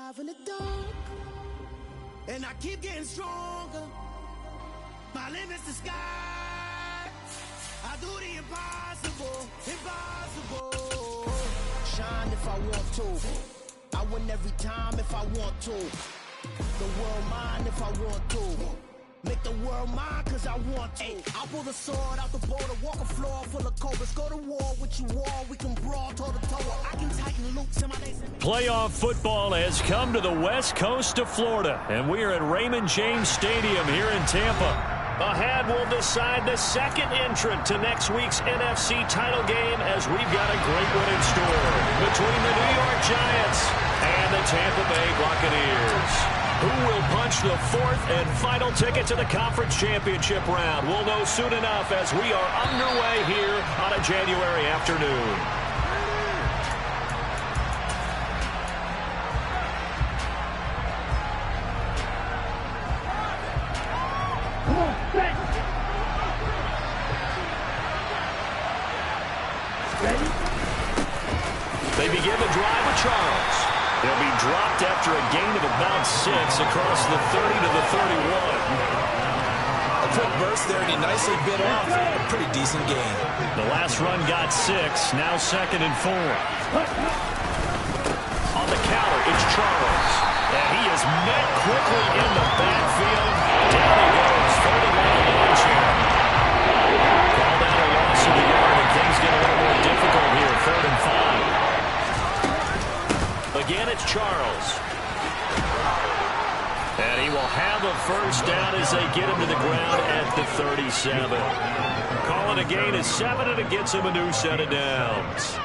survive in the dark, and I keep getting stronger. My limit's the sky. I do the impossible, impossible. Shine if I want to. I win every time if I want to. The world mine if I want to. Make the world mine cause I want to. I'll pull the sword out the border, walk a floor full of cobras. Go to war with you all, we can brawl toe to toe. I can tighten loops in my days. Playoff football has come to the west coast of Florida, and we are at Raymond James Stadium here in Tampa. Ahead, we'll decide the second entrant to next week's NFC title game, as we've got a great one in store between the New York Giants and the Tampa Bay Buccaneers. Who will punch the fourth and final ticket to the conference championship round? We'll know soon enough as we are underway here on a January afternoon. They begin the drive with Charles. They'll be dropped after a gain of about 6 across the 30 to the 31. A quick burst there, and he nicely bit off a pretty decent gain. The last run got 6, now 2nd and 4. On the counter, it's Charles. And he is met quickly in the backfield. Down he goes, 30 line launch here. Called out a loss of the yard, and things get a little more difficult here, 3rd and 5. Again, it's Charles. And he will have a first down as they get him to the ground at the 37. Calling a gain of 7, and it gets him a new set of downs.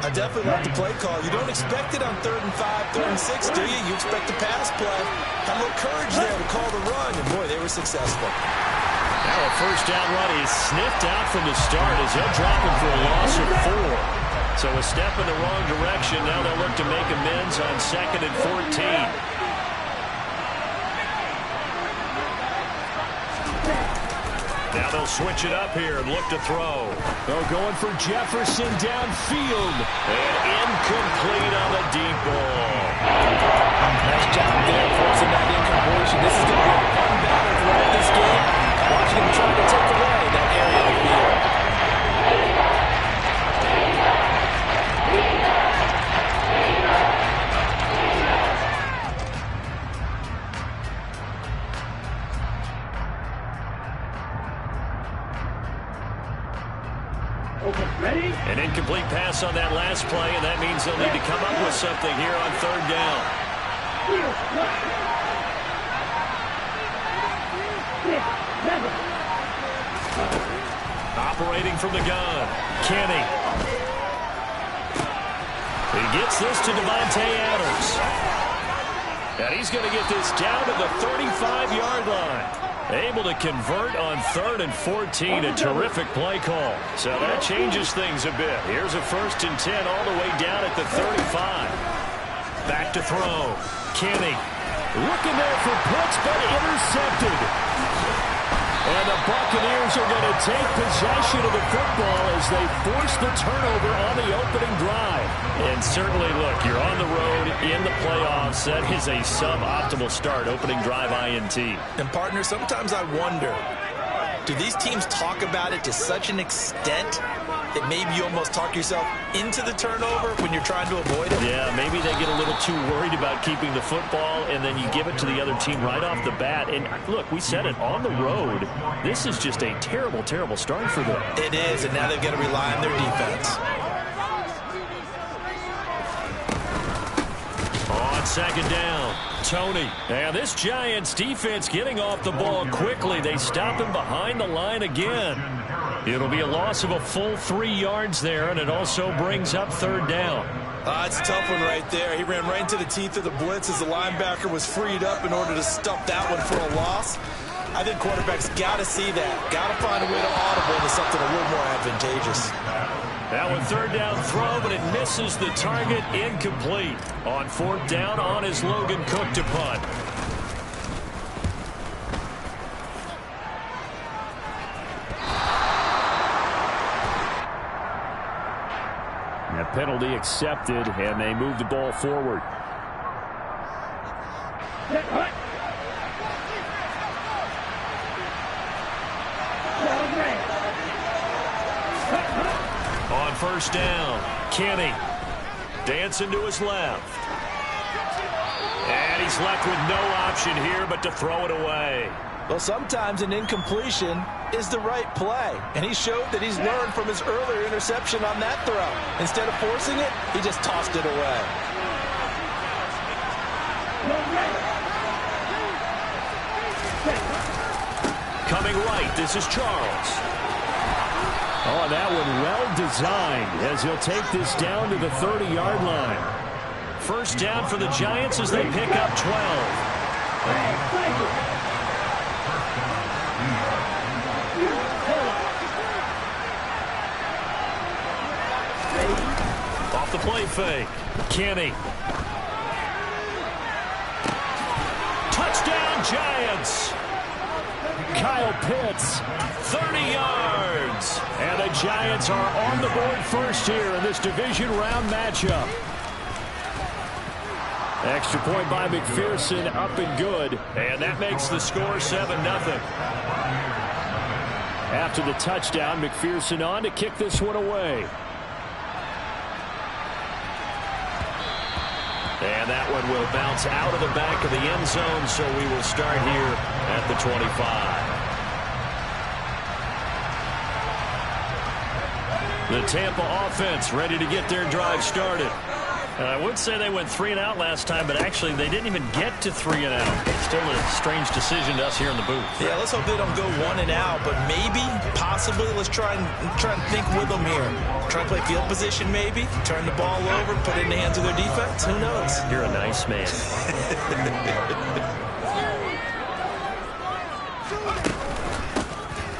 I definitely like the play call. You don't expect it on 3rd and 5, 3rd and 6, do you? You expect the pass play. Had a little courage there to call the run, and boy, they were successful. Now a first down run is sniffed out from the start as they'll drop him for a loss of 4. So a step in the wrong direction. Now they'll look to make amends on 2nd and 14. Now they'll switch it up here and look to throw. They're going for Jefferson downfield. And incomplete on the deep ball. Nice job there forcing that incompletion. This is going to be a fun battle throughout this game. Watching him try to take away that area of the field. An incomplete pass on that last play, and that means they'll need to come up with something here on 3rd down. Operating from the gun, Kenny. He gets this to Devontae Adams. And he's going to get this down to the 35-yard line. Able to convert on 3rd and 14, a terrific play call. So that changes things a bit. Here's a 1st and 10 all the way down at the 35. Back to throw. Kenny looking there for puts, but intercepted. And the Buccaneers are going to take possession of the football as they force the turnover on the opening drive. And certainly, look, you're on the road in the playoffs. That is a suboptimal start, opening drive INT. And, partner, sometimes I wonder, do these teams talk about it to such an extent that maybe you almost talk yourself into the turnover when you're trying to avoid it? Yeah, maybe they get a little too worried about keeping the football, and then you give it to the other team right off the bat. And, look, we said it, on the road, this is just a terrible, terrible start for them. It is, and now they've got to rely on their defense. On 2nd down, Tony. And this Giants defense getting off the ball quickly. They stop him behind the line again. It'll be a loss of a full 3 yards there, and it also brings up 3rd down. It's a tough one right there. He ran right into the teeth of the blitz as the linebacker was freed up in order to stuff that one for a loss. I think quarterbacks got to see that. Got to find a way to audible to something a little more advantageous. That one 3rd down throw, but it misses the target, incomplete. On 4th down, on is Logan Cook to punt. That penalty accepted, and they move the ball forward. On first down, Kenny dancing to his left. And he's left with no option here but to throw it away. Well, sometimes an incompletion is the right play, and he showed that he's learned from his earlier interception on that throw. Instead of forcing it, he just tossed it away. Coming right, this is Charles. Oh, that one well designed as he'll take this down to the 30-yard line. First down for the Giants as they pick up 12. Off the play fake. Kenny. Touchdown, Giants. Kyle Pitts, 30 yards. And the Giants are on the board first here in this division round matchup. Extra point by McPherson, up and good. And that makes the score 7-0. After the touchdown, McPherson on to kick this one away. And that one will bounce out of the back of the end zone, so we will start here at the 25. The Tampa offense ready to get their drive started. And I would say they went 3 and out last time, but actually they didn't even get to 3 and out. Still a strange decision to us here in the booth. Yeah, let's hope they don't go 1 and out, but maybe, possibly, let's try and think with them here. Try and play field position maybe, turn the ball over, put it in the hands of their defense. Who knows? You're a nice man.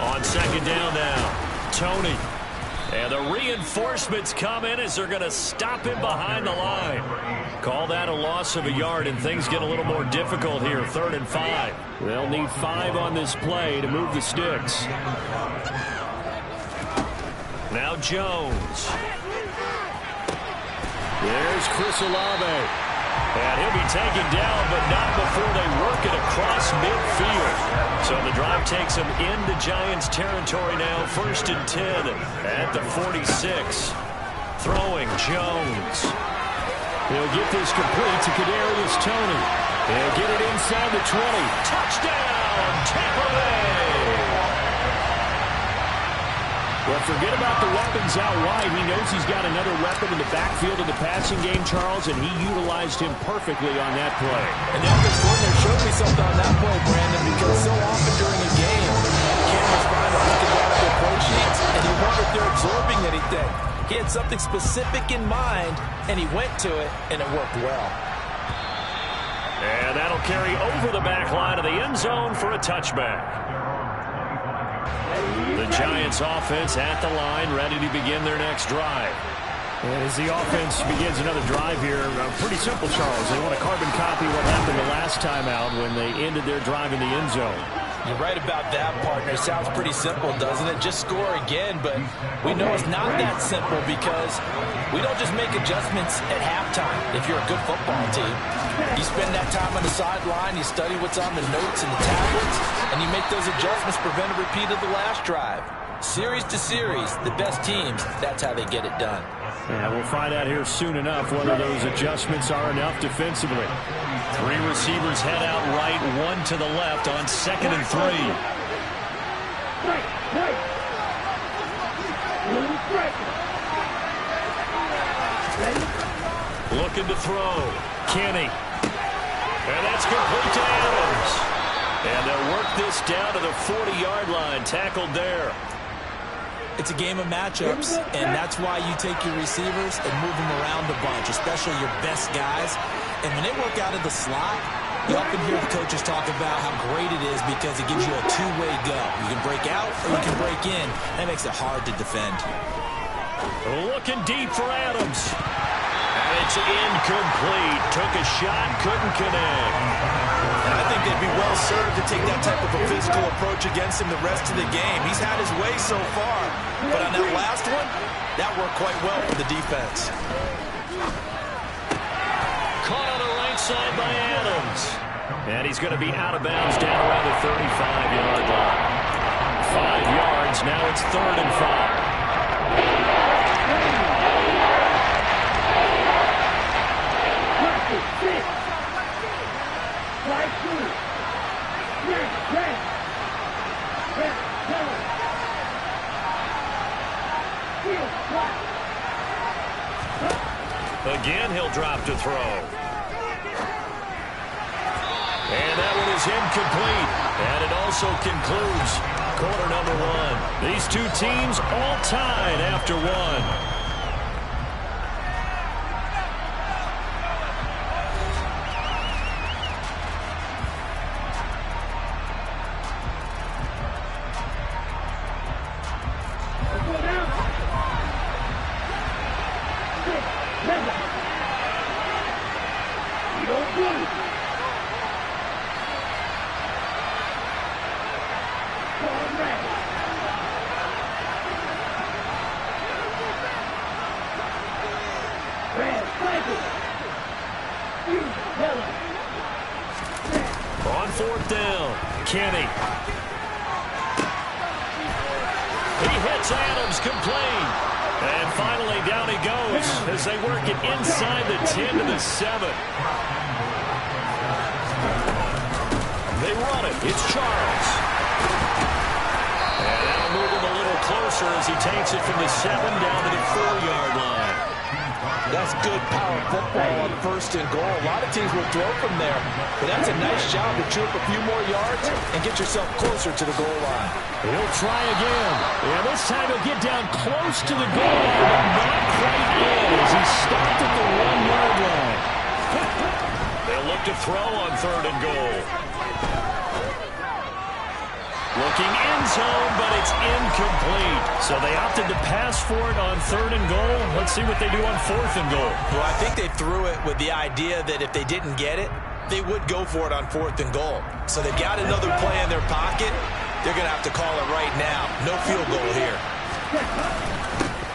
On second down now, Tony. And the reinforcements come in as they're going to stop him behind the line. Call that a loss of a yard, and things get a little more difficult here. 3rd and 5. They'll need 5 on this play to move the sticks. Now Jones. There's Chris Olave. And he'll be taken down, but not before they work it across midfield. So the drive takes him into Giants territory now. 1st and 10 at the 46. Throwing Jones. He'll get this complete to Kadarius Toney. He'll get it inside the 20. Touchdown, Tampa Bay! Well, forget about the weapons out wide. He knows he's got another weapon in the backfield of the passing game, Charles, and he utilized him perfectly on that play. And the offense coordinator showed me something on that play, Brandon, because so often during a game, cameras find out looking down at their play sheets, and you wonder if they're absorbing anything. He had something specific in mind, and he went to it, and it worked well. And that'll carry over the back line of the end zone for a touchback. The Giants offense at the line, ready to begin their next drive. And as the offense begins another drive here, pretty simple, Charles. They want to carbon copy what happened the last time out when they ended their drive in the end zone. You're right about that, partner. Sounds pretty simple, doesn't it? Just score again, but we know it's not that simple because we don't just make adjustments at halftime if you're a good football team. You spend that time on the sideline, you study what's on the notes and the tablets, and you make those adjustments, prevent a repeat of the last drive. Series to series, the best teams, that's how they get it done. Yeah, we'll find out here soon enough whether those adjustments are enough defensively. 3 receivers head out right, 1 to the left on 2nd and 3. Looking to throw. Kenny. And that's complete to Adams. And they'll work this down to the 40-yard line. Tackled there. It's a game of matchups, and that's why you take your receivers and move them around a bunch, especially your best guys. And when they work out of the slot, you often hear the coaches talk about how great it is because it gives you a two-way go. You can break out or you can break in. That makes it hard to defend. Looking deep for Adams. And it's incomplete. Took a shot, couldn't connect. And I think they'd be well served to take that type of a physical approach against him the rest of the game. He's had his way so far. But on that last one, that worked quite well for the defense. Caught on the right side by Adams. And he's going to be out of bounds down around the 35-yard line. 5 yards. Now it's 3rd and 5. Again, he'll drop to throw. And that one is incomplete. And it also concludes quarter number 1. These two teams all tied after 1. On 4th down, Kenny. He hits Adams, complete. And finally down he goes as they work it inside the 10 to the 7. They run it. It's Charles. And that'll move him a little closer as he takes it from the 7 down to the 4-yard line. That's good power football on 1st and goal. A lot of teams will throw from there, but that's a nice job to chew up a few more yards and get yourself closer to the goal line. He'll try again. And this time he'll get down close to the goal line, but not quite in as he stopped at the 1-yard line. They'll look to throw on 3rd and goal. Looking end zone, but it's incomplete. So they opted to pass for it on 3rd and goal. Let's see what they do on 4th and goal. Well, I think they threw it with the idea that if they didn't get it, they would go for it on 4th and goal. So they've got another play in their pocket. They're going to have to call it right now. No field goal here.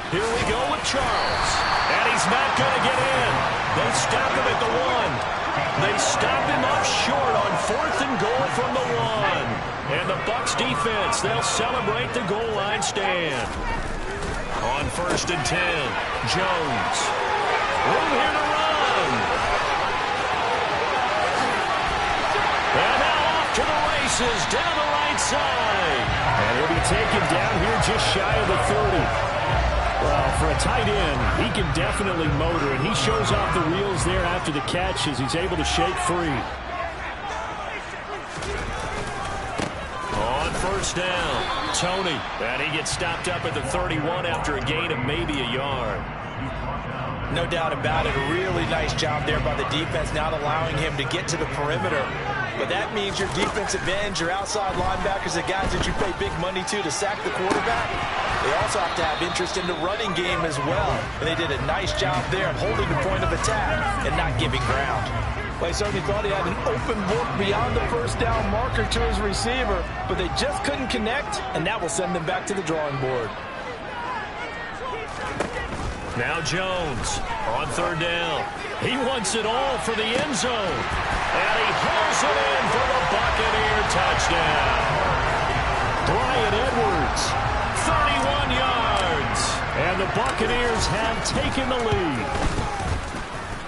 Here we go with Charles. And he's not going to get in. They stop him at the 1. They stop him up short on 4th and goal from the 1. And the Bucs defense, they'll celebrate the goal line stand. On 1st and 10, Jones. Room here to run. And now off to the races down the right side. And he'll be taken down here just shy of the 30. Well, for a tight end, he can definitely motor, and he shows off the wheels there after the catch as he's able to shake free. On 1st down, Tony. And he gets stopped up at the 31 after a gain of maybe a yard. No doubt about it. A really nice job there by the defense, not allowing him to get to the perimeter. But that means your defensive ends, your outside linebackers, the guys that you pay big money to sack the quarterback, they also have to have interest in the running game as well. And they did a nice job there of holding the point of attack and not giving ground. Well, he certainly thought he had an open look beyond the 1st down marker to his receiver, but they just couldn't connect, and that will send them back to the drawing board. Now Jones on 3rd down. He wants it all for the end zone. And he hauls it in for the Buccaneer touchdown. Bryan Edwards, 31 yards. And the Buccaneers have taken the lead.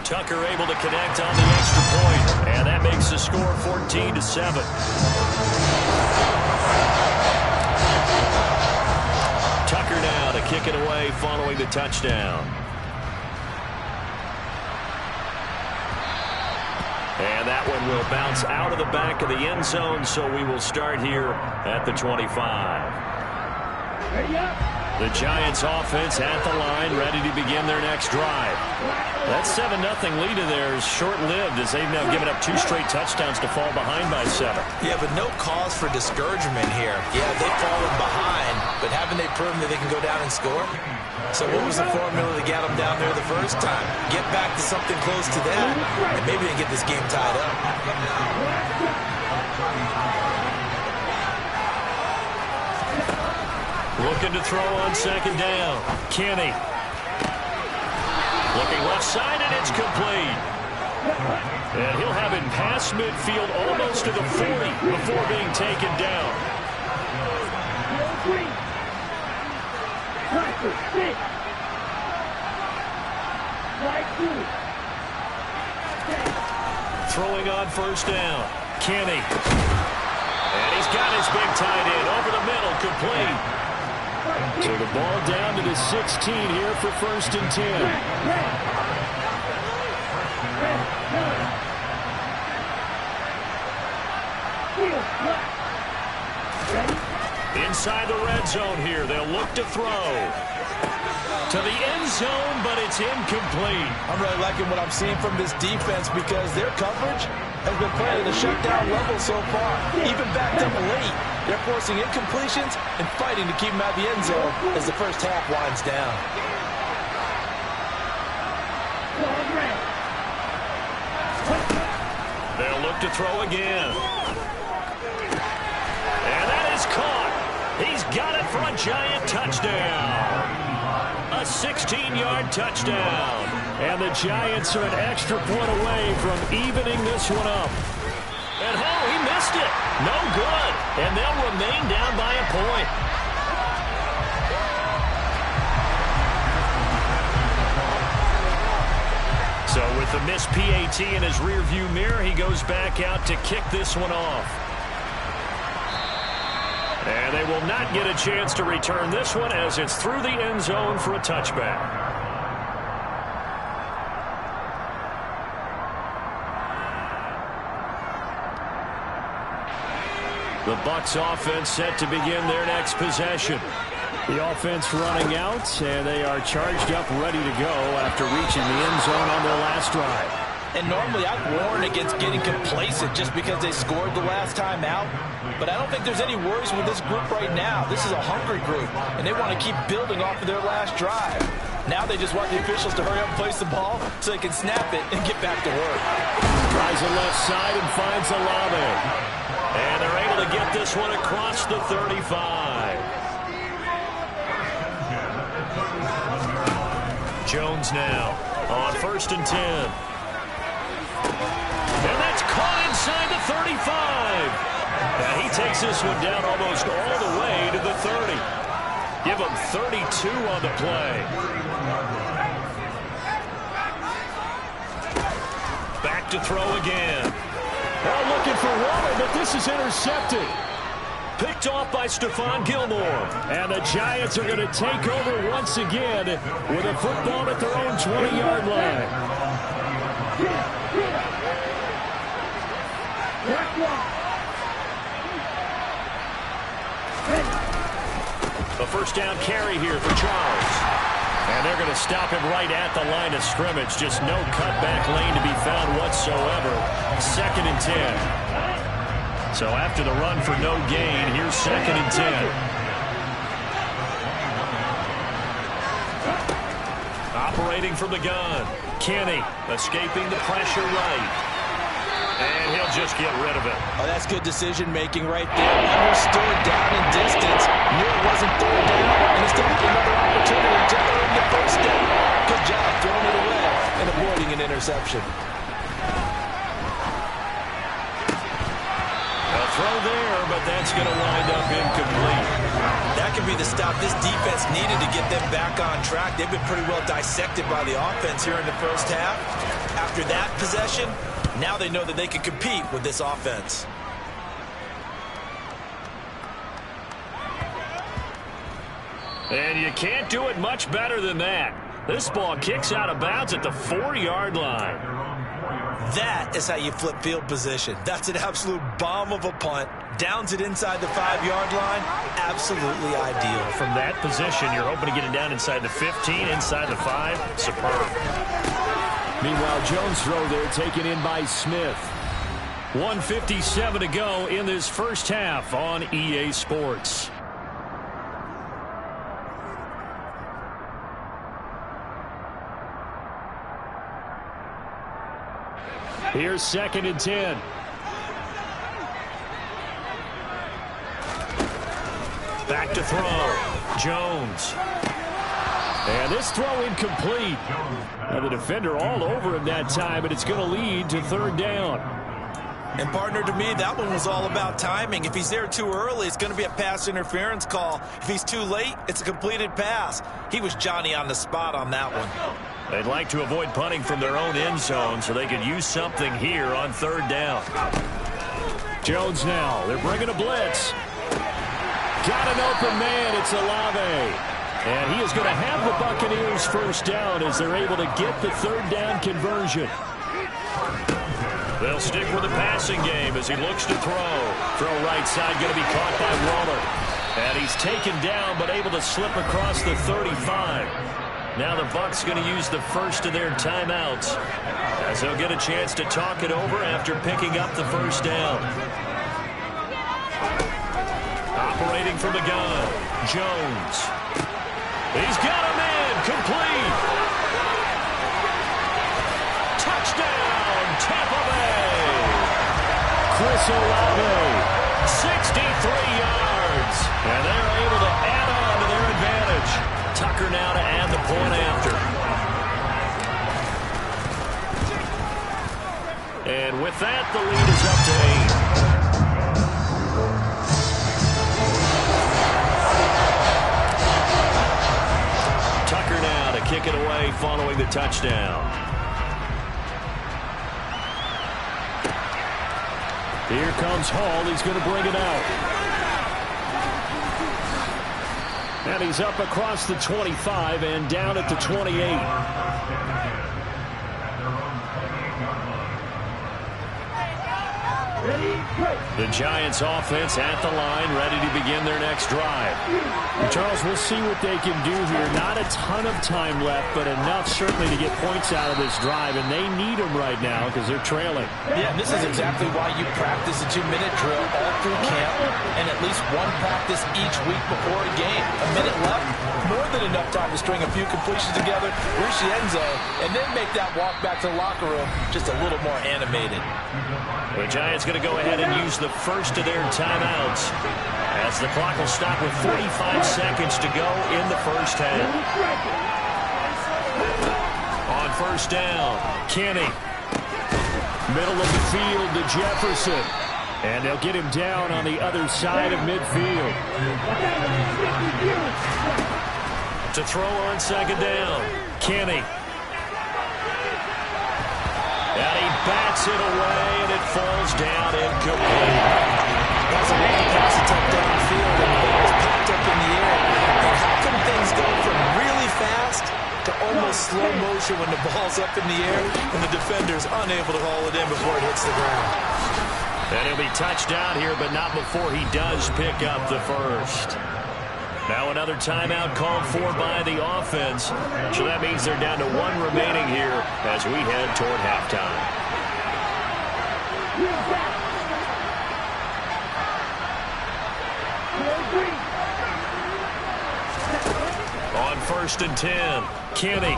Tucker able to connect on the extra point. And that makes the score 14-7. Tucker now to kick it away following the touchdown. And that one will bounce out of the back of the end zone, so we will start here at the 25. The Giants offense at the line, ready to begin their next drive. That 7-0 lead of theirs short-lived as they've now given up 2 straight touchdowns to fall behind by 7. Yeah, but no cause for discouragement here. Yeah, they've fallen behind, but haven't they proven that they can go down and score? So what was the formula that got them down there the first time? Get back to something close to that, and maybe they can get this game tied up. Looking to throw on 2nd down. Kenny. Looking left side, and it's complete. And he'll have it past midfield almost to the 40 before being taken down. Throwing on first down. Kenny. And he's got his big tight end over the middle, complete. So the ball down to the 16 here for 1st and 10. Inside the red zone here, they'll look to throw. To the end zone, but it's incomplete. I'm really liking what I'm seeing from this defense because their coverage has been playing at a shutdown level so far. Even backed up late, they're forcing incompletions and fighting to keep them out of the end zone as the first half winds down. They'll look to throw again. And that is caught. He's got it for a giant touchdown. A 16-yard touchdown. And the Giants are an extra point away from evening this one up. And oh, he missed it. No good. And they'll remain down by a point. So with the missed PAT in his rearview mirror, he goes back out to kick this one off. And they will not get a chance to return this one as it's through the end zone for a touchback. The Bucs offense set to begin their next possession. The offense running out, and they are charged up, ready to go after reaching the end zone on their last drive. And normally I'd warn against getting complacent just because they scored the last time out. But I don't think there's any worries with this group right now. This is a hungry group, and they want to keep building off of their last drive. Now they just want the officials to hurry up and place the ball so they can snap it and get back to work. Tries the left side and finds Olave. And they're able to get this one across the 35. Jones now on 1st and 10. And that's caught inside the 35. Now he takes this one down almost all the way to the 30. Give him 32 on the play. Back to throw again. Now looking for water, but this is intercepted. Picked off by Stephon Gilmore. And the Giants are going to take over once again with a football at their own 20-yard line. A first down carry here for Charles. And they're going to stop him right at the line of scrimmage. Just no cutback lane to be found whatsoever. 2nd and 10. So after the run for no gain, here's 2nd and 10. Operating from the gun. Kenny escaping the pressure right. And he'll just get rid of it. Oh, that's good decision-making right there. Understood down in distance. Knew it wasn't third down. And it's going to be another opportunity to earn the first down. Good job throwing it away and avoiding an interception. A throw there, but that's going to wind up incomplete. That could be the stop this defense needed to get them back on track. They've been pretty well dissected by the offense here in the first half. After that possession, now they know that they can compete with this offense. And you can't do it much better than that. This ball kicks out of bounds at the 4-yard line. That is how you flip field position. That's an absolute bomb of a punt. Downs it inside the 5-yard line. Absolutely ideal. From that position, you're hoping to get it down inside the 15, inside the 5. Superb. Meanwhile, Jones' throw there taken in by Smith. 1:57 to go in this first half on EA Sports. Here's 2nd and 10. Back to throw. Jones. And this throw incomplete. Now the defender all over him that time, but it's going to lead to third down. And, partner, to me, that one was all about timing. If he's there too early, it's going to be a pass interference call. If he's too late, it's a completed pass. He was Johnny on the spot on that one. They'd like to avoid punting from their own end zone so they could use something here on third down. Jones now. They're bringing a blitz. Got an open man. It's Olave. And he is going to have the Buccaneers first down as they're able to get the third down conversion. They'll stick with the passing game as he looks to throw. Throw right side going to be caught by Waller. And he's taken down but able to slip across the 35. Now the Bucs going to use the first of their timeouts as they'll get a chance to talk it over after picking up the first down. Operating from the gun, Jones. He's got a man, complete. Touchdown, Tampa Bay. Chris Olave, 63 yards. And they're able to add on to their advantage. Tucker now to add the point after. And with that, the lead is up to 8. Tucker now to kick it away following the touchdown. Here comes Hall. He's going to bring it out. And he's up across the 25 and down at the 28. The Giants offense at the line, ready to begin their next drive. Charles, we'll see what they can do here. Not a ton of time left, but enough certainly to get points out of this drive, and they need them right now because they're trailing. Yeah, this is exactly why you practice a 2-minute drill all through camp and at least one practice each week before a game. A minute left, more than enough time to string a few completions together, reach the end zone, and then make that walk back to the locker room just a little more animated. The Giants going to go ahead and use the first of their timeouts as the clock will stop with 45 seconds to go in the first half. On first down, Kenny. Middle of the field to Jefferson. And they'll get him down on the other side of midfield. To throw on second down, Kenny. And he bats it away, and it falls down incomplete. That's a long pass attempt downfield, and the ball's popped up in the air. And how come things go from really fast to almost slow motion when the ball's up in the air and the defender's unable to haul it in before it hits the ground? And he'll be touched down here, but not before he does pick up the first. Now another timeout called for by the offense. So that means they're down to one remaining here as we head toward halftime. On first and 10, Kenny.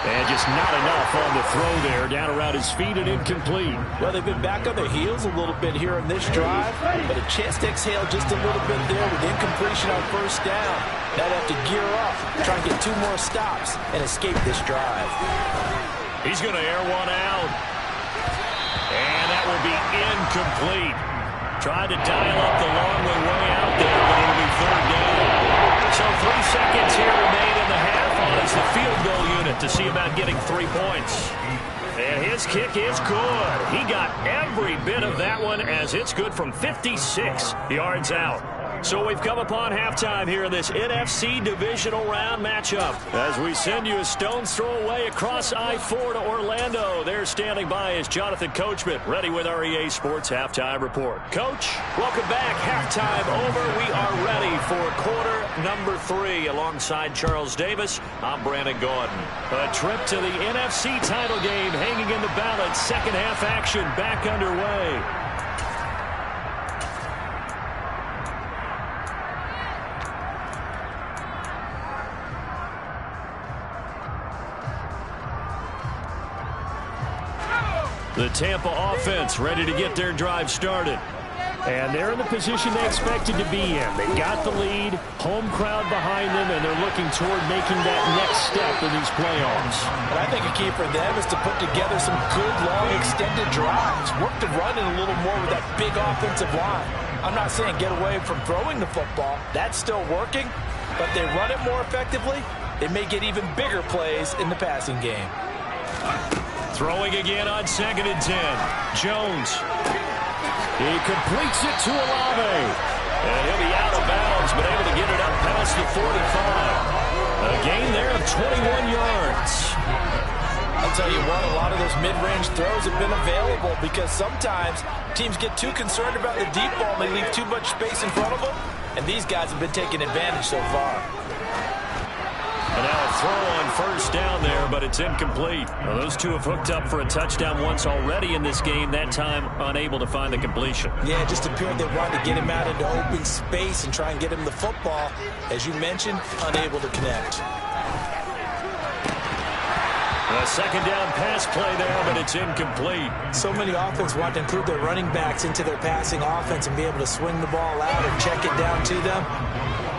And just not enough on the throw there. Down around his feet and incomplete. Well, they've been back on their heels a little bit here in this drive, but a chance to exhale just a little bit there with incompletion on first down. Now they have to gear up, try and get 2 more stops, and escape this drive. He's going to air one out. And that will be incomplete. Tried to dial up the long way out there, but it'll be third down. So 3 seconds here remain in the half. It's the field goal unit to see about getting 3 points. And his kick is good. He got every bit of that one as it's good from 56 yards out. So we've come upon halftime here in this NFC Divisional Round matchup. As we send you a stone's throw away across I-4 to Orlando. There standing by is Jonathan Coachman, ready with our EA Sports Halftime Report. Coach, welcome back. Halftime over. We are ready for quarter number 3. Alongside Charles Davis, I'm Brandon Gordon. A trip to the NFC title game hanging in the balance. Second half action back underway. The Tampa offense ready to get their drive started. And they're in the position they expected to be in. They got the lead, home crowd behind them, and they're looking toward making that next step in these playoffs. And I think a key for them is to put together some good, long, extended drives. Work the run in a little more with that big offensive line. I'm not saying get away from throwing the football. That's still working. But they run it more effectively, they may get even bigger plays in the passing game. Throwing again on 2nd and 10. Jones. He completes it to Olave. And he'll be out of bounds, but able to get it up past the 45. A gain there of 21 yards. I'll tell you what, a lot of those mid-range throws have been available because sometimes teams get too concerned about the deep ball and they leave too much space in front of them. And these guys have been taking advantage so far. And now a throw on 1st down there, but it's incomplete. Well, those two have hooked up for a touchdown once already in this game, that time unable to find the completion. Yeah, it just appeared they wanted to get him out into open space and try and get him the football. As you mentioned, unable to connect. A 2nd down pass play there, but it's incomplete. So many offenses want to include their running backs into their passing offense and be able to swing the ball out or check it down to them.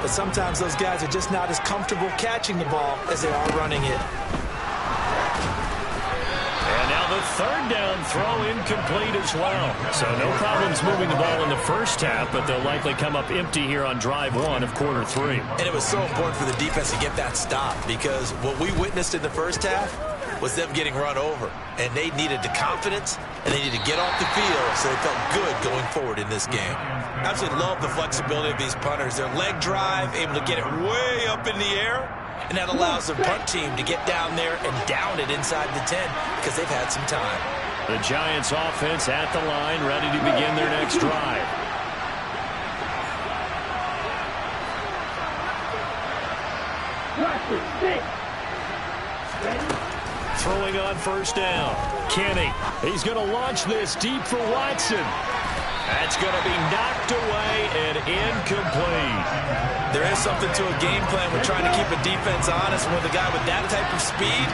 But sometimes those guys are just not as comfortable catching the ball as they are running it. And now the 3rd down throw incomplete as well. So no problems moving the ball in the first half, but they'll likely come up empty here on drive 1 of quarter 3. And it was so important for the defense to get that stop because what we witnessed in the first half was them getting run over. And they needed the confidence, and they needed to get off the field so they felt good going forward in this game. Absolutely love the flexibility of these punters. Their leg drive, able to get it way up in the air, and that allows the punt team to get down there and down it inside the 10 because they've had some time. The Giants offense at the line, ready to begin their next drive. Throwing on 1st down. Kenny. He's going to launch this deep for Watson. That's going to be knocked away and incomplete. There is something to a game plan when trying to keep a defense honest. With a guy with that type of speed,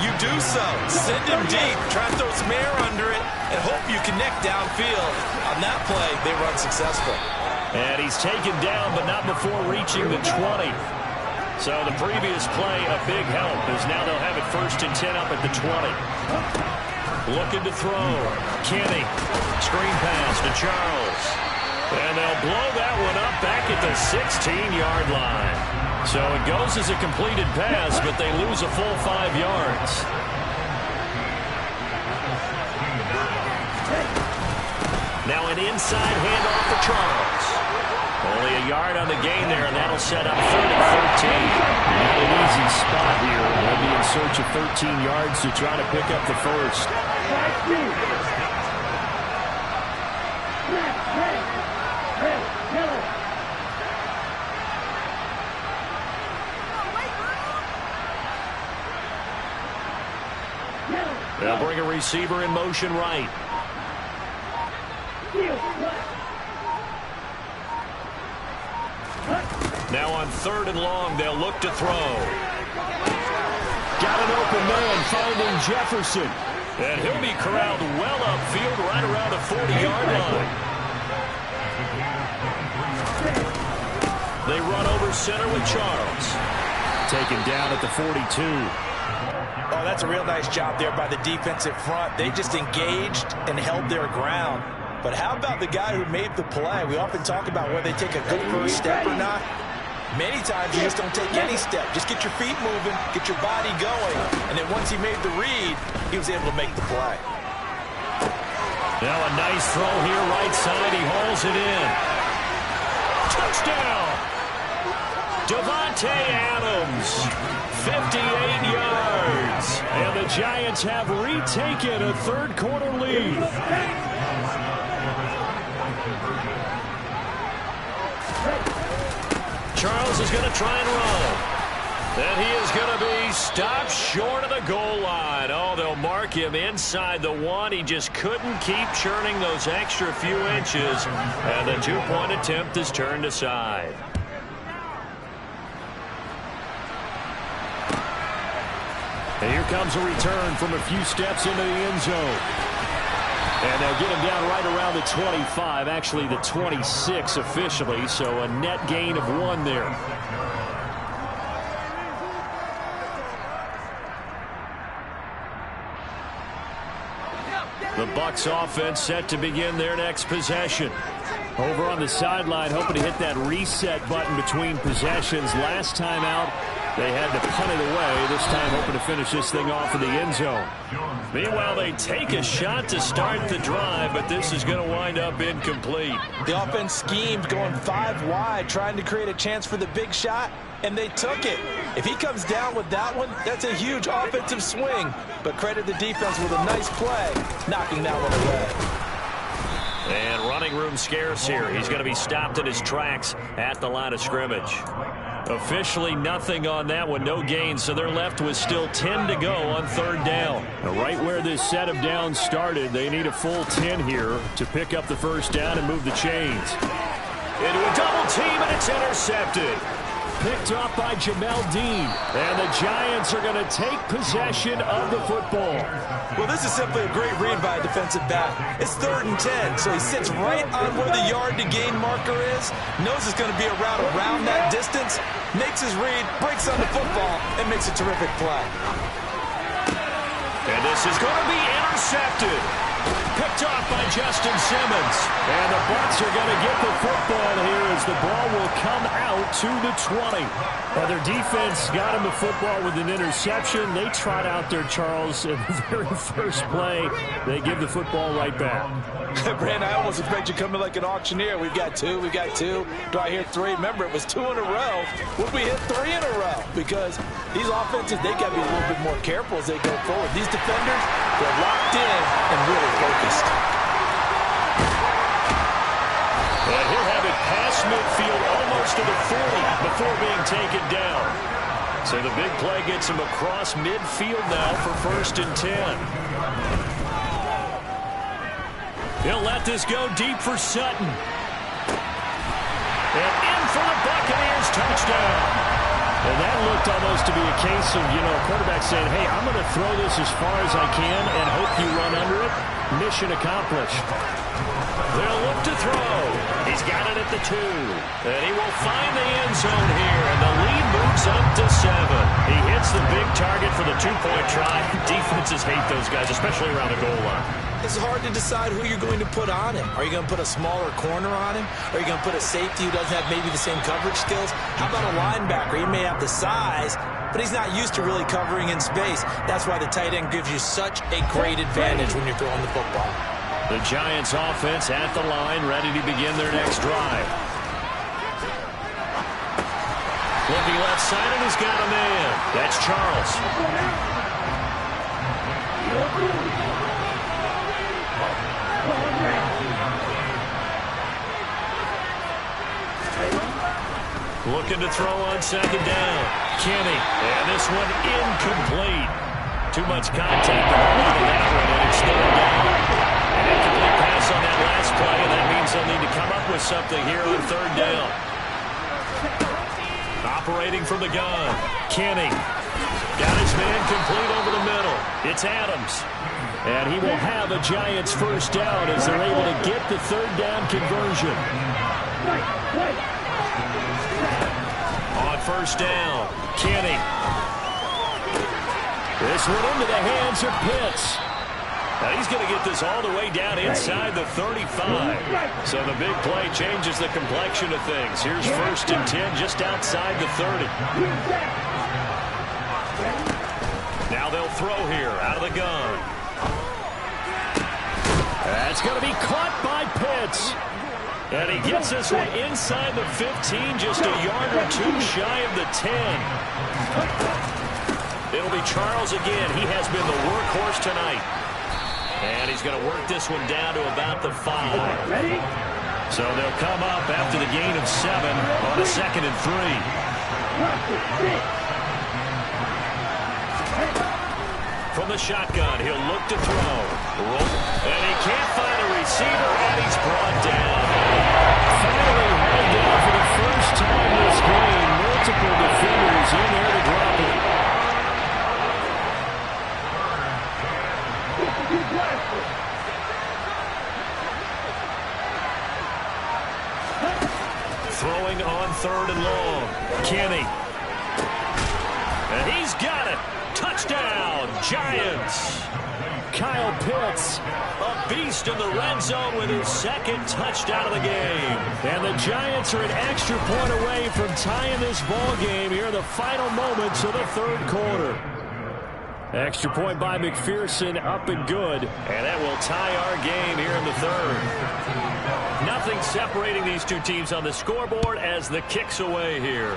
you do so. Send him deep, try to throw some air under it, and hope you connect downfield. On that play, they run successful. And he's taken down, but not before reaching the 20. So the previous play, a big help, as now they'll have it 1st and 10 up at the 20. Looking to throw. Kenny. Screen pass to Charles. And they'll blow that one up back at the 16-yard line. So it goes as a completed pass, but they lose a full 5 yards. Now an inside handoff for Charles. Only a yard on the gain there, and that'll set up 3rd and 13. Not an easy spot here. They'll be in search of 13 yards to try to pick up the 1st. They'll bring a receiver in motion right. Now on 3rd and long, they'll look to throw. Got an open man finding Jefferson. And he'll be corralled well upfield right around the 40-yard line. They run over center with Charles. Taken down at the 42. Oh, that's a real nice job there by the defensive front. They just engaged and held their ground. But how about the guy who made the play? We often talk about whether they take a good first step or not. Many times you just don't take any step. Just get your feet moving, get your body going. And then once he made the read, he was able to make the play. Now a nice throw here right side. He hauls it in. Touchdown! Davante Adams, 58 yards. And the Giants have retaken a 3rd quarter lead. Charles is going to try and run. And he is going to be stopped short of the goal line. Oh, they'll mark him inside the 1. He just couldn't keep churning those extra few inches. And the 2-point attempt is turned aside. And here comes a return from a few steps into the end zone. And they'll get him down right around the 25, actually the 26 officially, so a net gain of 1 there. The Bucs offense set to begin their next possession. Over on the sideline, hoping to hit that reset button between possessions. Last time out, they had to punt it away. This time hoping to finish this thing off in the end zone. Meanwhile, they take a shot to start the drive, but this is going to wind up incomplete. The offense schemed going 5 wide, trying to create a chance for the big shot, and they took it. If he comes down with that one, that's a huge offensive swing. But credit the defense with a nice play, knocking that one away. And running room scarce here. He's going to be stopped in his tracks at the line of scrimmage. Officially nothing on that one, no gain, so they're left with still 10 to go on 3rd down. Right where this set of downs started, they need a full 10 here to pick up the 1st down and move the chains. Into a double team, and it's intercepted. Picked off by Jamel Dean. And the Giants are going to take possession of the football. Well, this is simply a great read by a defensive back. It's 3rd and 10, so he sits right on where the yard-to-gain marker is, knows it's going to be a route around that distance, makes his read, breaks on the football, and makes a terrific play. And this is going to be intercepted. Picked off by Justin Simmons. And the Bucs are going to get the football here as the ball will come out to the 20. Well, their defense got him the football with an interception. They trot out there, Charles, in the very first play. They give the football right back. Brand, I almost expect you to come in like an auctioneer. We've got 2, we've got 2. Do I hear 3? Remember, it was 2 in a row. Would we hit 3 in a row? Because these offenses, they got to be a little bit more careful as they go forward. These defenders, they're locked in and really focused. And he'll have it past midfield almost to the 40 before being taken down. So the big play gets him across midfield now for 1st and 10. He'll let this go deep for Sutton. And in for the Buccaneers, touchdown. And that looked almost to be a case of, a quarterback saying, hey, I'm going to throw this as far as I can and hope you run under it. Mission accomplished. They'll look to throw. He's got it at the 2. And he will find the end zone here. And the lead moves up to 7. He hits the big target for the 2-point try. Defenses hate those guys, especially around the goal line. It's hard to decide who you're going to put on him. Are you going to put a smaller corner on him? Are you going to put a safety who doesn't have maybe the same coverage skills? How about a linebacker? He may have the size, but he's not used to really covering in space. That's why the tight end gives you such a great advantage when you're throwing the football. The Giants offense at the line, ready to begin their next drive. Looking left side, and he's got a man. That's Charles. Looking to throw on 2nd down. Kenny. And this one incomplete. Too much contact to hold on to that one, and it's 3rd down. An incomplete pass on that last play, and that means they'll need to come up with something here on 3rd down. Operating from the gun. Kenny. Got his man complete over the middle. It's Adams. And he will have a Giants 1st down as they're able to get the 3rd down conversion. On 1st down, Kenny. This one into the hands of Pitts. Now he's going to get this all the way down inside the 35. So the big play changes the complexion of things. Here's 1st and 10 just outside the 30. Now they'll throw here out of the gun. That's going to be caught by Pitts. And he gets this one inside the 15, just a yard or 2 shy of the 10. It'll be Charles again. He has been the workhorse tonight. And he's going to work this one down to about the 5. So they'll come up after the gain of 7 on a 2nd and 3. From the shotgun, he'll look to throw. And he can't find a receiver, and he's brought down. Finally held down for the first time this game. Multiple defenders in there to drop it. long. Kenny. And he's got it. Touchdown, Giants. Kyle Pitts, a beast in the red zone with his second touchdown of the game. And the Giants are an extra point away from tying this ball game here in the final moments of the third quarter. Extra point by McPherson, up and good. And that will tie our game here in the third. Nothing separating these two teams on the scoreboard as the kick's away here.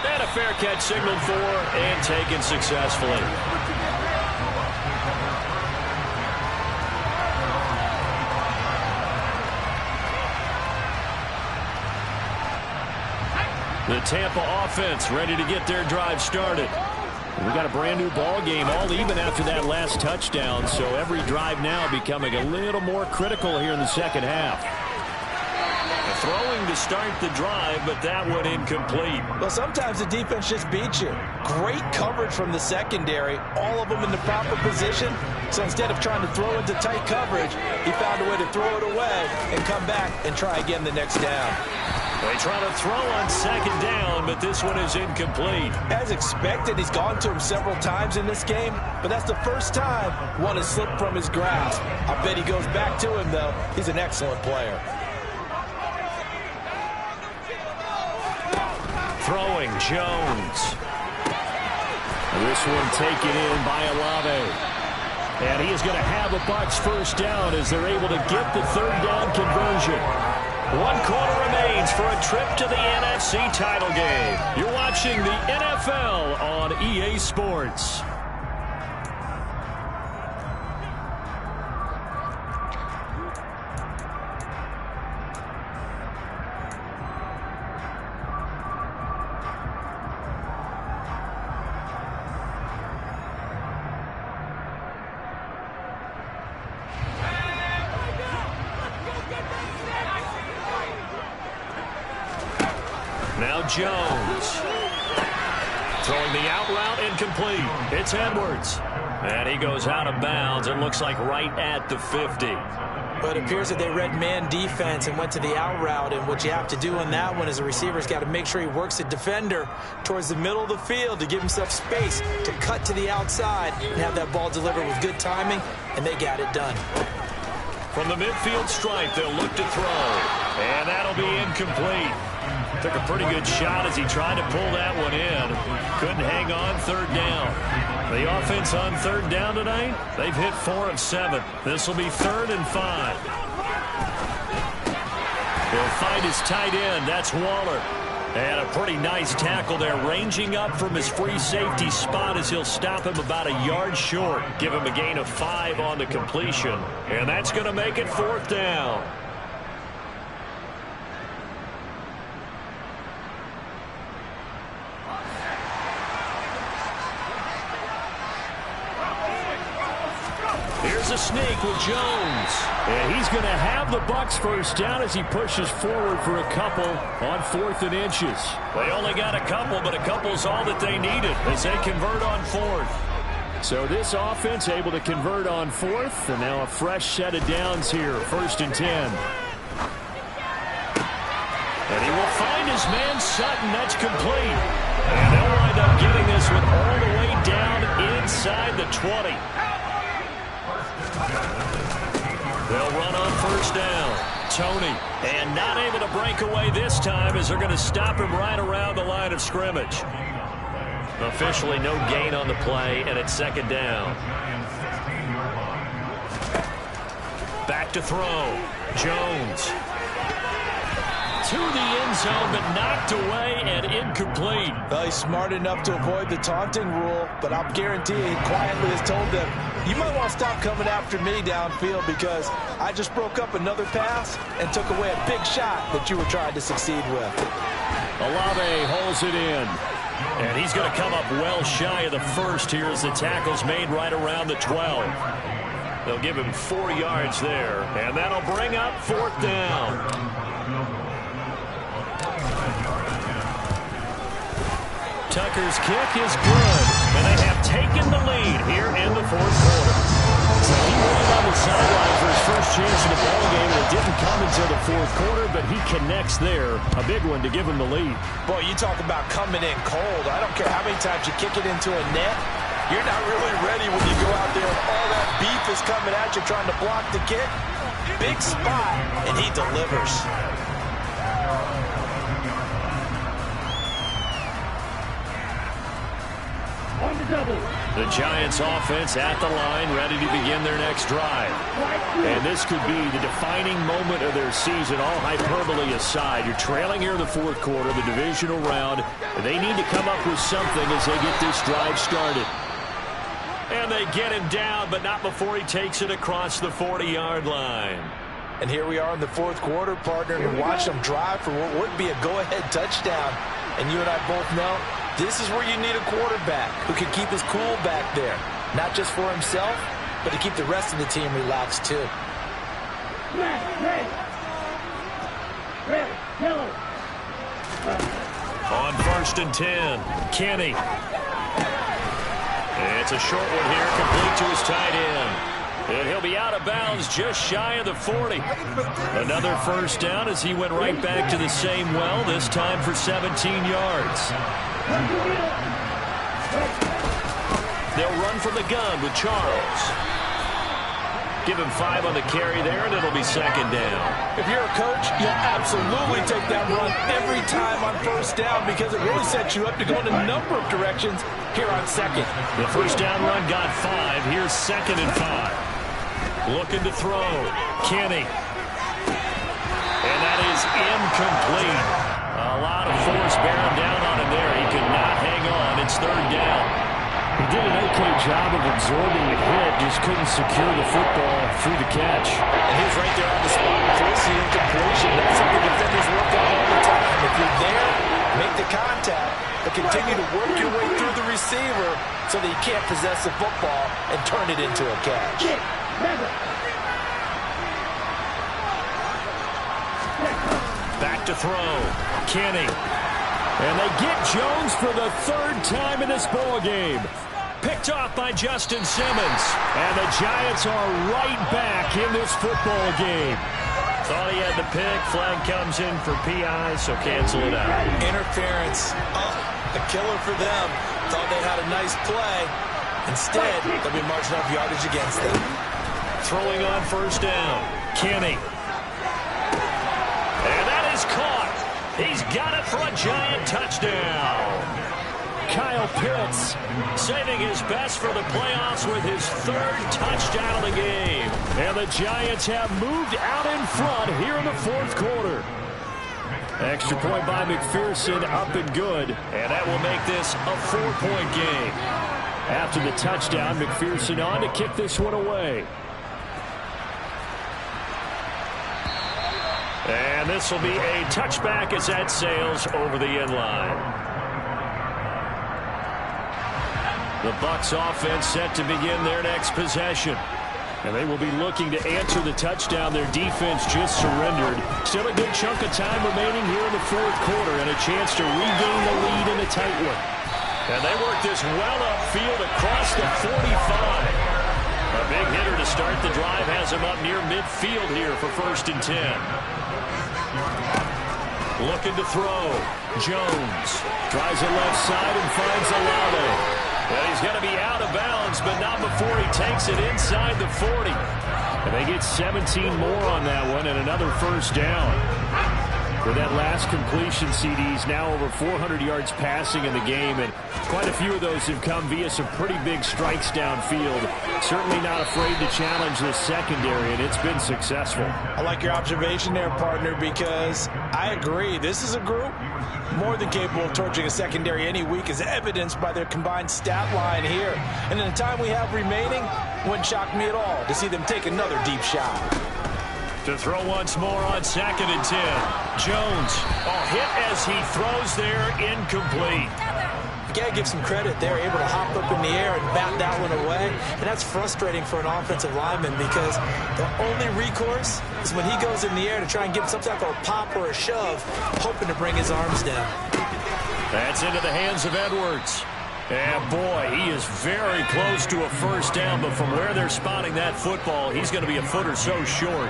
And a fair catch signaled for and taken successfully. The Tampa offense ready to get their drive started. We got a brand new ball game, all even after that last touchdown, so every drive now becoming a little more critical here in the second half. Throwing to start the drive, but that one incomplete. Well, sometimes the defense just beats you. Great coverage from the secondary, all of them in the proper position. So instead of trying to throw into tight coverage, he found a way to throw it away and come back and try again the next down. They try to throw on second down, but this one is incomplete. As expected, he's gone to him several times in this game, but that's the first time one has slipped from his grasp. I bet he goes back to him, though. He's an excellent player. Throwing, Jones. This one taken in by Olave. And he is going to have a Bucs first down as they're able to get the third down conversion. 1 quarter remains for a trip to the NFC title game. You're watching the NFL on EA Sports. Now Jones. Throwing the out route, incomplete. It's Edwards. And he goes out of bounds. It looks like right at the 50. But it appears that they read man defense and went to the out route. And what you have to do on that one is the receiver's got to make sure he works the defender towards the middle of the field to give himself space to cut to the outside and have that ball delivered with good timing. And they got it done. From the midfield stripe, they'll look to throw. And that'll be incomplete. Took a pretty good shot as he tried to pull that one in. Couldn't hang on third down. The offense on third down tonight, they've hit 4 of 7. This will be 3rd and 5. He'll find his tight end. That's Waller. And a pretty nice tackle there, ranging up from his free safety spot as he'll stop him about a yard short. Give him a gain of 5 on the completion. And that's going to make it 4th down. Here's a sneak with Jones. And he's going to have the Bucs first down as he pushes forward for a couple on 4th and inches. They only got a couple, but a couple's all that they needed as they convert on 4th. So this offense able to convert on 4th, and now a fresh set of downs here, 1st and 10. And he will find his man Sutton. That's complete. And they'll wind up getting this one all the way down inside the 20. They'll run on 1st down. Tony, and not able to break away this time as they're going to stop him right around the line of scrimmage. Officially no gain on the play, and it's 2nd down. Back to throw. Jones. To the end zone, but knocked away and incomplete. Well, he's smart enough to avoid the taunting rule, but I'll guarantee he quietly has told them, you might want to stop coming after me downfield because I just broke up another pass and took away a big shot that you were trying to succeed with. Olave holds it in. And he's going to come up well shy of the 1st here as the tackle's made right around the 12. They'll give him 4 yards there, and that'll bring up 4th down. Tucker's kick is good, and they have taken the lead here in the 4th quarter. So he waited on the sideline for his first chance in the ball game, and it didn't come until the fourth quarter, but he connects there. A big one to give him the lead. Boy, you talk about coming in cold. I don't care how many times you kick it into a net. You're not really ready when you go out there and all that beef is coming at you trying to block the kick. Big spot, and he delivers. The Giants offense at the line, ready to begin their next drive. And this could be the defining moment of their season, all hyperbole aside. You're trailing here in the fourth quarter, the divisional round. They need to come up with something as they get this drive started. And they get him down, but not before he takes it across the 40-yard line. And here we are in the fourth quarter, partner, and watch them drive for what would be a go-ahead touchdown. And you and I both know this is where you need a quarterback who can keep his cool back there. Not just for himself, but to keep the rest of the team relaxed too. On 1st and 10, Kenny. It's a short one here, complete to his tight end. And he'll be out of bounds just shy of the 40. Another first down as he went right back to the same well, this time for 17 yards. They'll run from the gun with Charles. Give him 5 on the carry there, and it'll be second down. If you're a coach, you'll absolutely take that run every time on first down because it really sets you up to go in a number of directions here on second. The first down run got 5. Here's 2nd and 5. Looking to throw. Kenny. And that is incomplete. A lot of force bearing down on him there. He could not hang on. It's 3rd down. He did an okay job of absorbing the hit, just couldn't secure the football through the catch. And he was right there on the spot and forcing incompletion. That's something defenders work on all the time. If you're there, make the contact, but continue to work your way through the receiver so that you can't possess the football and turn it into a catch. Back to throw. Kenny. And they get Jones for the 3rd time in this ball game. Picked off by Justin Simmons. And the Giants are right back in this football game. Thought he had the pick. Flag comes in for PI, so cancel it out. Interference. Oh, a killer for them. Thought they had a nice play. Instead, they'll be marching off yardage against them. Throwing on first down. Kenny. And that is caught. He's got it for a Giant touchdown. Kyle Pitts saving his best for the playoffs with his 3rd touchdown of the game. And the Giants have moved out in front here in the fourth quarter. Extra point by McPherson, up and good. And that will make this a 4-point game. After the touchdown, McPherson on to kick this one away. And this will be a touchback as that sails over the end line. The Bucs offense set to begin their next possession. And they will be looking to answer the touchdown. Their defense just surrendered. Still a good chunk of time remaining here in the fourth quarter and a chance to regain the lead in a tight one. And they work this well upfield across the 45. A big hitter to start the drive has him up near midfield here for 1st and 10. Looking to throw. Jones tries it left side and finds Olave. Well, he's going to be out of bounds, but not before he takes it inside the 40. And they get 17 more on that one and another first down. For that last completion, CD's now over 400 yards passing in the game, and quite a few of those have come via some pretty big strikes downfield. Certainly not afraid to challenge the secondary, and it's been successful. I like your observation there, partner, because I agree. This is a group more than capable of torching a secondary any week, as evidenced by their combined stat line here. And in the time we have remaining, wouldn't shock me at all to see them take another deep shot. To throw once more on 2nd and 10. Jones, hit as he throws there, incomplete. You got to give some credit. They're able to hop up in the air and bat that one away. And that's frustrating for an offensive lineman because the only recourse is when he goes in the air to try and give something like a pop or a shove, hoping to bring his arms down. That's into the hands of Edwards. And boy, he is very close to a first down, but from where they're spotting that football, he's going to be a foot or so short.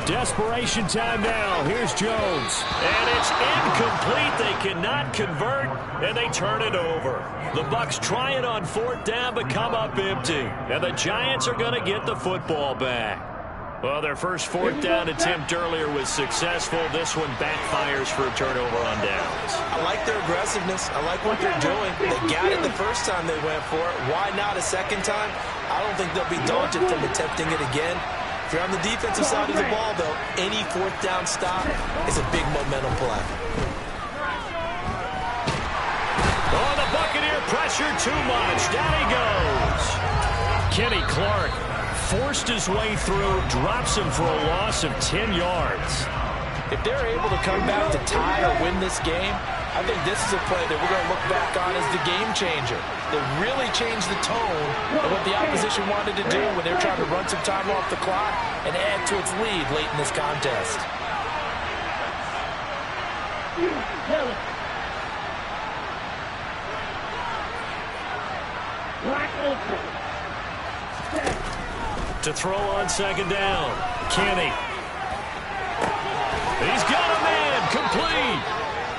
Desperation time now. Here's Jones. And it's incomplete. They cannot convert, and they turn it over. The Bucs try it on fourth down, but come up empty. And the Giants are going to get the football back. Well, their first fourth down attempt earlier was successful. This one backfires for a turnover on downs. I like their aggressiveness. I like what they're doing. They got it the first time they went for it. Why not a second time? I don't think they'll be daunted from attempting it again. If you're on the defensive side of the ball, though, any fourth down stop is a big momentum play. Oh, the Buccaneer pressure too much. Down he goes. Kenny Clark forced his way through, drops him for a loss of 10 yards. If they're able to come back to tie or win this game, I think this is a play that we're going to look back on as the game changer. That really changed the tone of what the opposition wanted to do when they're trying to run some time off the clock and add to its lead late in this contest. To throw on second down. Kenny. He's got a man. Complete.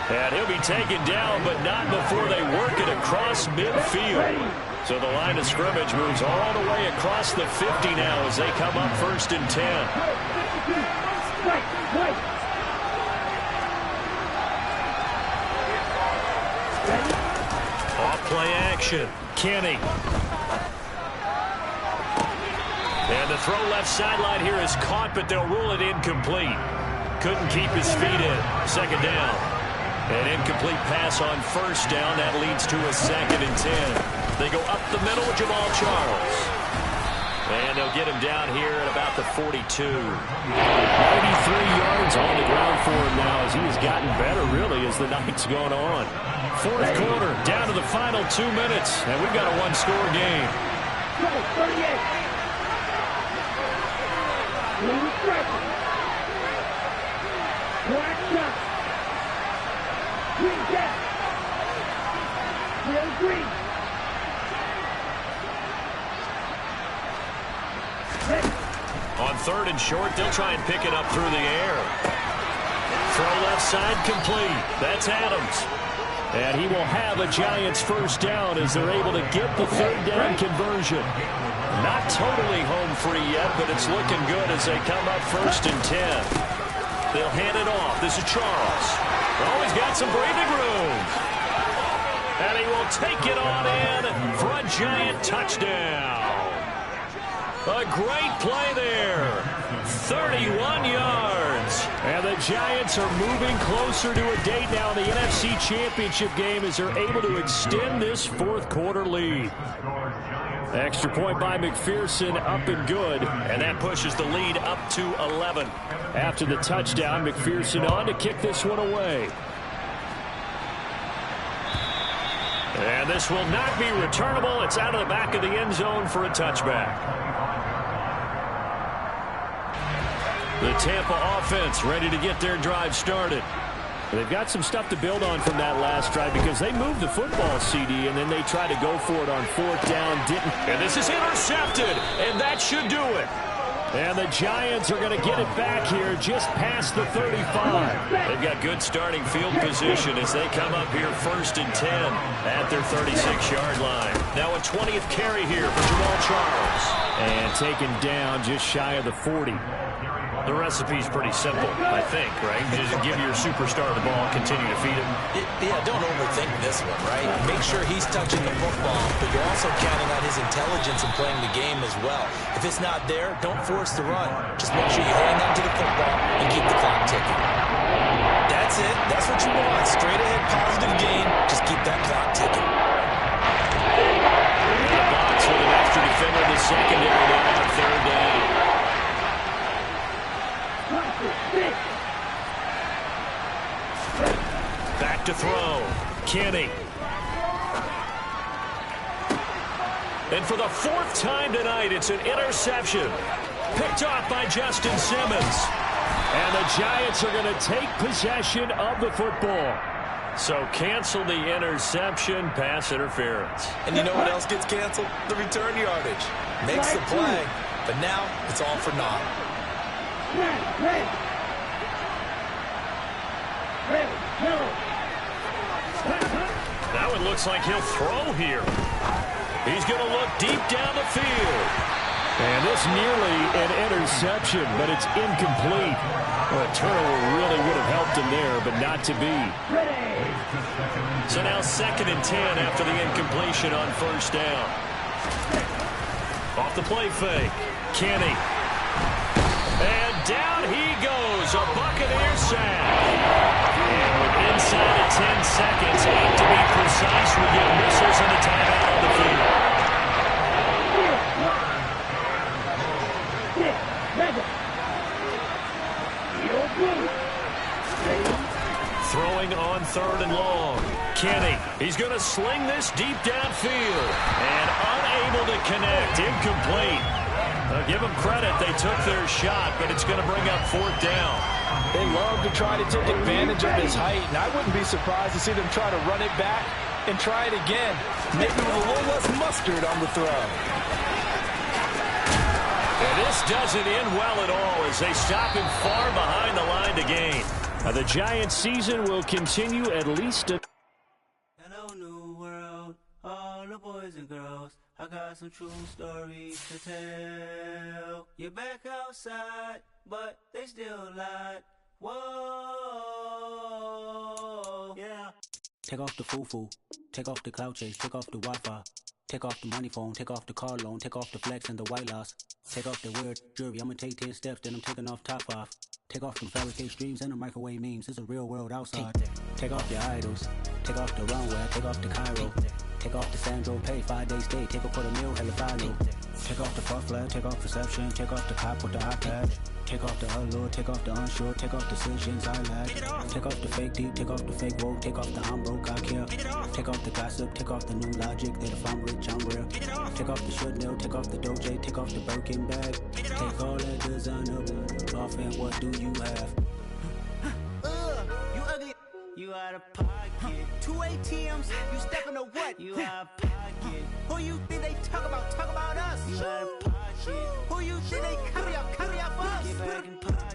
And he'll be taken down, but not before they work it across midfield. So the line of scrimmage moves all the way across the 50 now as they come up first and 10. Off play action. Kenny. And the throw left sideline here is caught, but they'll rule it incomplete. Couldn't keep his feet in. Second down. An incomplete pass on first down. That leads to a second and 10. They go up the middle with Jamal Charles. And they'll get him down here at about the 42. 93 yards on the ground for him now as he has gotten better, really, as the night's gone on. Fourth quarter, down to the final 2 minutes, and we've got a one-score game. 38. On third and short, they'll try and pick it up through the air. Throw left side complete. That's Adams. And he will have a Giants first down as they're able to get the third down conversion. Not totally home free yet, but it's looking good as they come up first and 10. They'll hand it off. This is Charles. Oh, he's got some breathing room. And he will take it on in for a Giant touchdown. A great play there. 31 yards. And the Giants are moving closer to a date now in the NFC Championship game as they're able to extend this fourth quarter lead. Extra point by McPherson, up and good. And that pushes the lead up to 11. After the touchdown, McPherson on to kick this one away. And this will not be returnable. It's out of the back of the end zone for a touchback. The Tampa offense ready to get their drive started. They've got some stuff to build on from that last drive because they moved the football, CD, and then they tried to go for it on fourth down, didn't. And this is intercepted, and that should do it. And the Giants are going to get it back here just past the 35. They've got good starting field position as they come up here first and 10 at their 36-yard line. Now a 20th carry here for Jamal Charles. And taken down just shy of the 40. The recipe's pretty simple, I think, right? You just give your superstar the ball and continue to feed him. Yeah, don't overthink this one, right? Make sure he's touching the football, but you're also counting on his intelligence in playing the game as well. If it's not there, don't force the run. Just make sure you hang on to the football and keep the clock ticking. That's it. That's what you want. Straight ahead, positive gain. Just keep that clock ticking. In the box with an extra defender in the secondary now on third down. Back to throw. Kenny. And for the fourth time tonight, it's an interception. Picked off by Justin Simmons. And the Giants are going to take possession of the football. So cancel the interception, pass interference. And you know what else gets canceled? The return yardage. Makes the play, but now it's all for naught. Now it looks like he'll throw here. He's going to look deep down the field. And this nearly an interception, but it's incomplete. Well, a turnover really would have helped him there, but not to be. So now 2nd and 10 after the incompletion on 1st down. Off the play fake. Kenny. And down he goes. A Buccaneer sack. And with inside of 10 seconds, 8 to be precise, we get missiles and a timeout on the field. Throwing on 3rd and long. Kenny, he's going to sling this deep downfield. And unable to connect. Incomplete. Give them credit. They took their shot, but it's going to bring up 4th down. They love to try to take advantage of his height, and I wouldn't be surprised to see them try to run it back and try it again. Maybe with a little less mustard on the throw. And this doesn't end well at all as they stop him far behind the line to gain. The Giants' season will continue at least a... Hello, new world, all the boys and girls. I got some true stories to tell. You're back outside, but they still lied. Whoa, yeah. Take off the foo-foo, take off the cloud chase, take off the Wi-Fi. Take off the money phone, take off the car loan, take off the flex and the white loss. Take off the weird jewelry, I'ma take 10 steps, then I'm taking off top off. Take off them fabricate streams and the microwave memes, it's a real world outside. Take off your idols, take off the runway, take off the Cairo. Take off the Sandro pay, 5-day stay, take a quarter meal, hella final. Take off the fuck flag, take off perception, take off the cop with the iPad. Take off the allure, take off the unsure, take off decisions I lack. Take off the fake deep, take off the fake woke, take off the I'm broke, I care. Take off the gossip, take off the new logic that if I'm rich, I'm rare. Take off the should know, take off the Doge, take off the Birkin bag. Take all that designer off and what do you have? You ugly. You out of pocket. 2 ATMs, you stepping to what? You out of pocket.